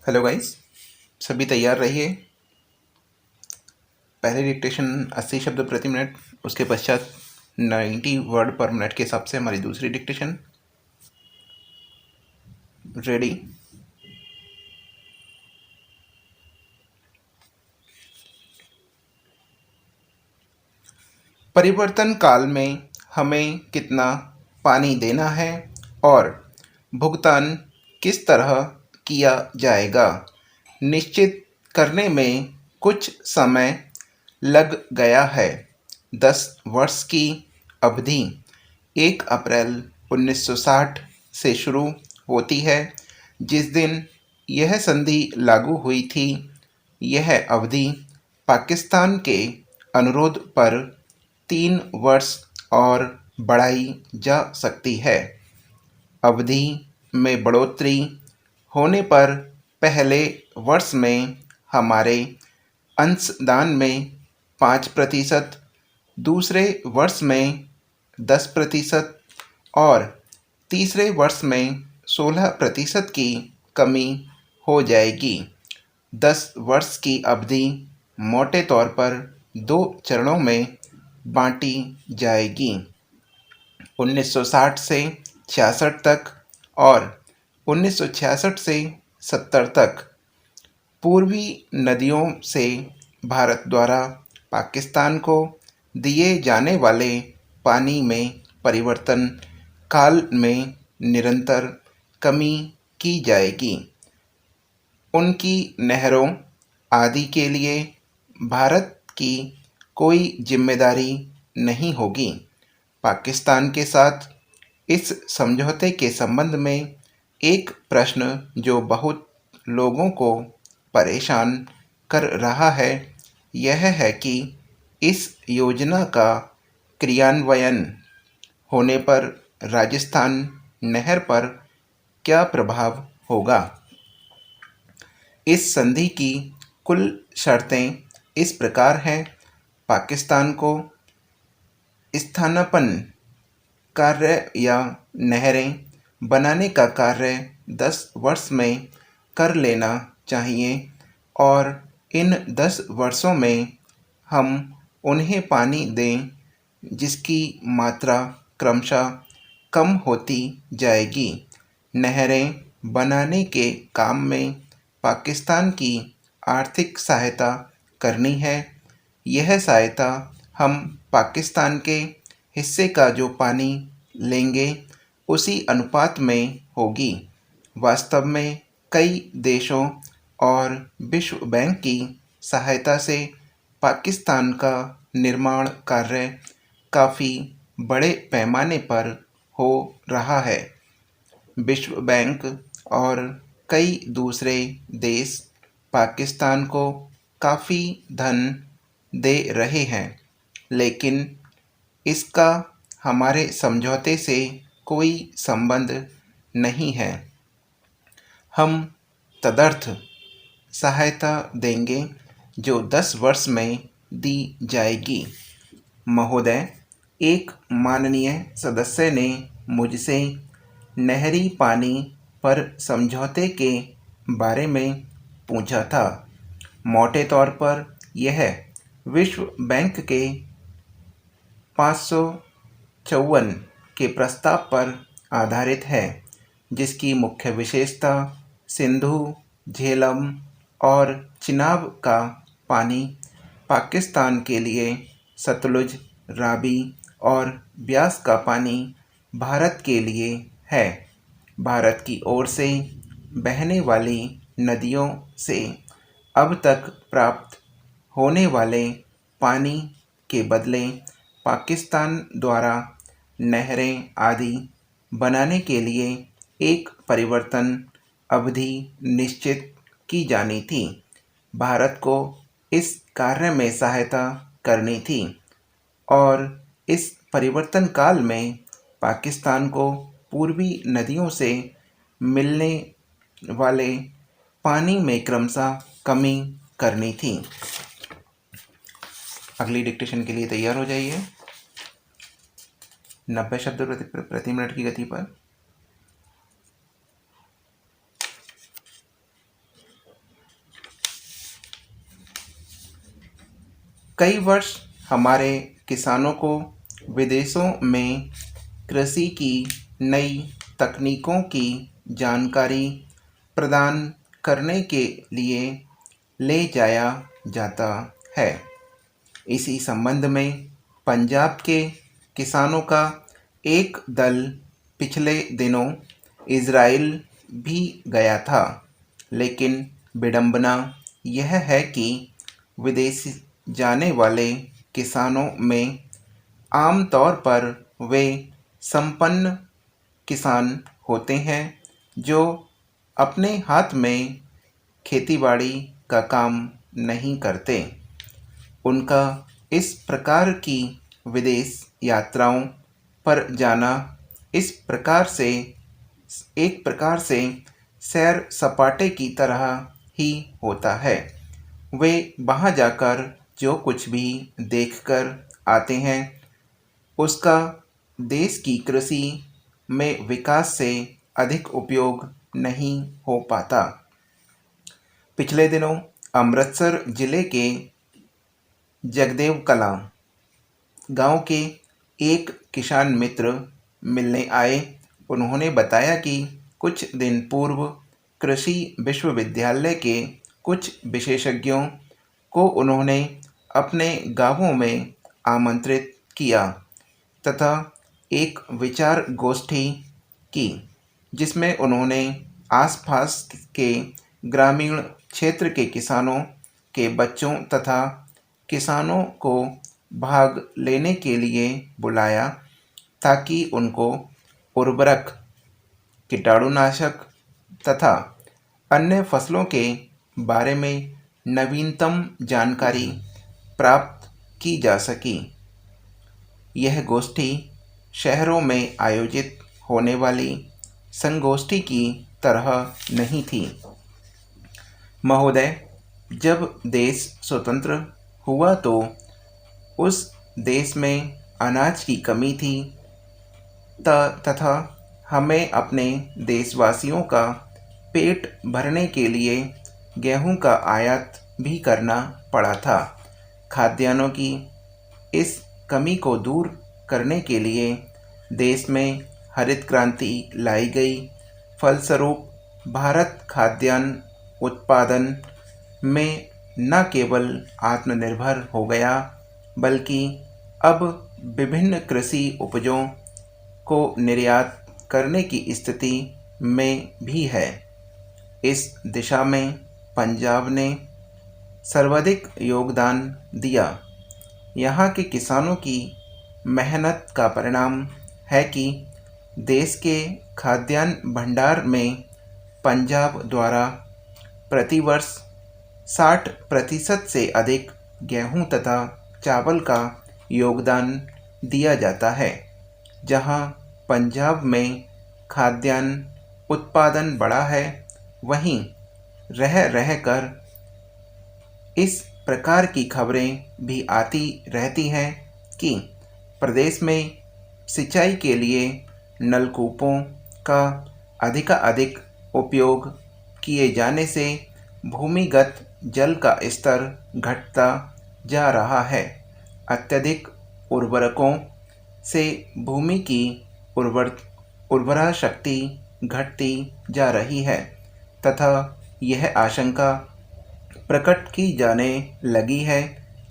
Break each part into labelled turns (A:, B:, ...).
A: Hello guys, सभी तैयार रहिए। पहले डिक्टेशन 80 शब्द प्रति मिनट, उसके पश्चात 90 वर्ड पर मिनट के हिसाब से हमारी दूसरी डिक्टेशन। रेडी। परिवर्तन काल में हमें कितना पानी देना है और भुगतान किस तरह किया जाएगा, निश्चित करने में कुछ समय लग गया है। 10 वर्ष की अवधि 1 अप्रैल 1960 से शुरू होती है, जिस दिन यह संधि लागू हुई थी। यह अवधि पाकिस्तान के अनुरोध पर 3 वर्ष और बढ़ाई जा सकती है। अवधि में बढ़ोतरी होने पर पहले वर्ष में हमारे अंशदान में 5%, दूसरे वर्ष में 10% और तीसरे वर्ष में 16% की कमी हो जाएगी। 10 वर्ष की अवधि मोटे तौर पर 2 चरणों में बांटी जाएगी, 1960 से 66 तक और 1966 से 70 तक। पूर्वी नदियों से भारत द्वारा पाकिस्तान को दिए जाने वाले पानी में परिवर्तन काल में निरंतर कमी की जाएगी। उनकी नहरों आदि के लिए भारत की कोई जिम्मेदारी नहीं होगी। पाकिस्तान के साथ इस समझौते के संबंध में एक प्रश्न जो बहुत लोगों को परेशान कर रहा है, यह है कि इस योजना का क्रियान्वयन होने पर राजस्थान नहर पर क्या प्रभाव होगा। इस संधि की कुल शर्तें इस प्रकार हैं। पाकिस्तान को स्थानापन्न कार्य या नहरें बनाने का कार्य 10 वर्ष में कर लेना चाहिए और इन 10 वर्षों में हम उन्हें पानी दें जिसकी मात्रा क्रमशः कम होती जाएगी। नहरें बनाने के काम में पाकिस्तान की आर्थिक सहायता करनी है। यह सहायता हम पाकिस्तान के हिस्से का जो पानी लेंगे उसी अनुपात में होगी। वास्तव में कई देशों और विश्व बैंक की सहायता से पाकिस्तान का निर्माण कार्य काफ़ी बड़े पैमाने पर हो रहा है। विश्व बैंक और कई दूसरे देश पाकिस्तान को काफ़ी धन दे रहे हैं, लेकिन इसका हमारे समझौते से कोई संबंध नहीं है। हम तदर्थ सहायता देंगे जो 10 वर्ष में दी जाएगी। महोदय, एक माननीय सदस्य ने मुझसे नहरी पानी पर समझौते के बारे में पूछा था। मोटे तौर पर यह विश्व बैंक के 554 के प्रस्ताव पर आधारित है, जिसकी मुख्य विशेषता सिंधु, झेलम और चिनाब का पानी पाकिस्तान के लिए, सतलुज, रावी और ब्यास का पानी भारत के लिए है। भारत की ओर से बहने वाली नदियों से अब तक प्राप्त होने वाले पानी के बदले पाकिस्तान द्वारा नहरें आदि बनाने के लिए एक परिवर्तन अवधि निश्चित की जानी थी। भारत को इस कार्य में सहायता करनी थी और इस परिवर्तन काल में पाकिस्तान को पूर्वी नदियों से मिलने वाले पानी में क्रमशः कमी करनी थी। अगली डिक्टेशन के लिए तैयार हो जाइए। 90 शब्द प्रति मिनट की गति पर। कई वर्ष हमारे किसानों को विदेशों में कृषि की नई तकनीकों की जानकारी प्रदान करने के लिए ले जाया जाता है। इसी संबंध में पंजाब के किसानों का एक दल पिछले दिनों इज़राइल भी गया था, लेकिन विडंबना यह है कि विदेश जाने वाले किसानों में आम तौर पर वे संपन्न किसान होते हैं जो अपने हाथ में खेतीबाड़ी का काम नहीं करते। उनका इस प्रकार की विदेश यात्राओं पर जाना एक प्रकार से सैर सपाटे की तरह ही होता है। वे वहाँ जाकर जो कुछ भी देखकर आते हैं उसका देश की कृषि में विकास से अधिक उपयोग नहीं हो पाता। पिछले दिनों अमृतसर जिले के जगदेव कलां गांव के एक किसान मित्र मिलने आए। उन्होंने बताया कि कुछ दिन पूर्व कृषि विश्वविद्यालय के कुछ विशेषज्ञों को उन्होंने अपने गांवों में आमंत्रित किया तथा एक विचार गोष्ठी की, जिसमें उन्होंने आसपास के ग्रामीण क्षेत्र के किसानों के बच्चों तथा किसानों को भाग लेने के लिए बुलाया ताकि उनको उर्वरक, कीटाणुनाशक तथा अन्य फसलों के बारे में नवीनतम जानकारी प्राप्त की जा सकी। यह गोष्ठी शहरों में आयोजित होने वाली संगोष्ठी की तरह नहीं थी। महोदय, जब देश स्वतंत्र हुआ तो उस देश में अनाज की कमी थी तथा हमें अपने देशवासियों का पेट भरने के लिए गेहूं का आयात भी करना पड़ा था। खाद्यान्नों की इस कमी को दूर करने के लिए देश में हरित क्रांति लाई गई। फलस्वरूप भारत खाद्यान्न उत्पादन में न केवल आत्मनिर्भर हो गया बल्कि अब विभिन्न कृषि उपजों को निर्यात करने की स्थिति में भी है। इस दिशा में पंजाब ने सर्वाधिक योगदान दिया। यहाँ के किसानों की मेहनत का परिणाम है कि देश के खाद्यान्न भंडार में पंजाब द्वारा प्रतिवर्ष 60% से अधिक गेहूं तथा चावल का योगदान दिया जाता है। जहां पंजाब में खाद्यान्न उत्पादन बढ़ा है, वहीं रह कर इस प्रकार की खबरें भी आती रहती हैं कि प्रदेश में सिंचाई के लिए नलकूपों का अधिकाधिक उपयोग किए जाने से भूमिगत जल का स्तर घटता जा रहा है। अत्यधिक उर्वरकों से भूमि की उर्वरा शक्ति घटती जा रही है तथा यह आशंका प्रकट की जाने लगी है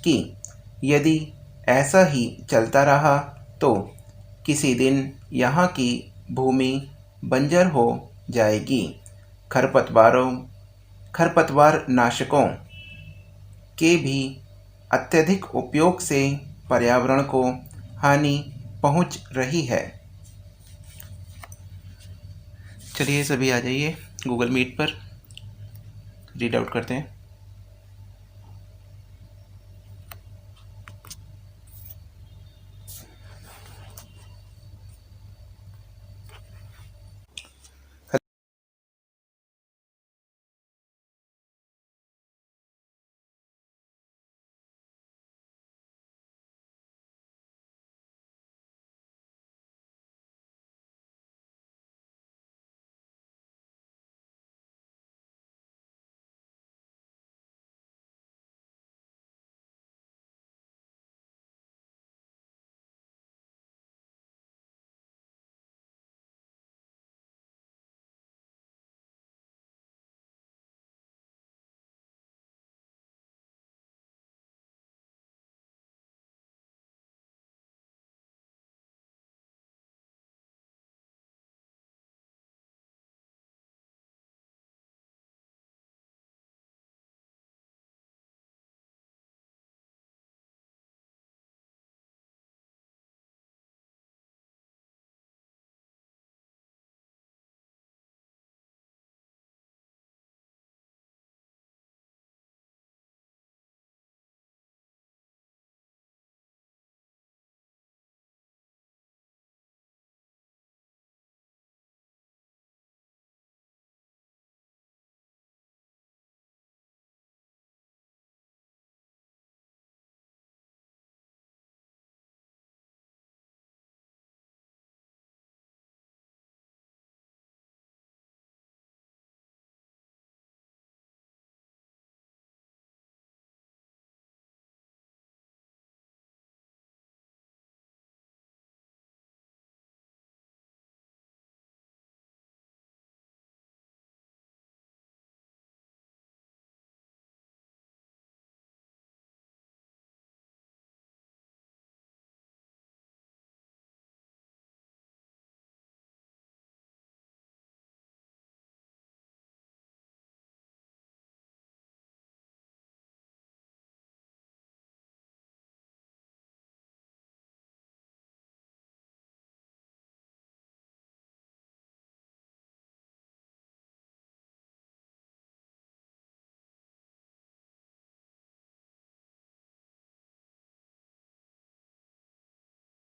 A: कि यदि ऐसा ही चलता रहा तो किसी दिन यहाँ की भूमि बंजर हो जाएगी। खरपतवार नाशकों के भी अत्यधिक उपयोग से पर्यावरण को हानि पहुँच रही है। चलिए सभी आ जाइए, गूगल मीट पर रीड आउट करते हैं।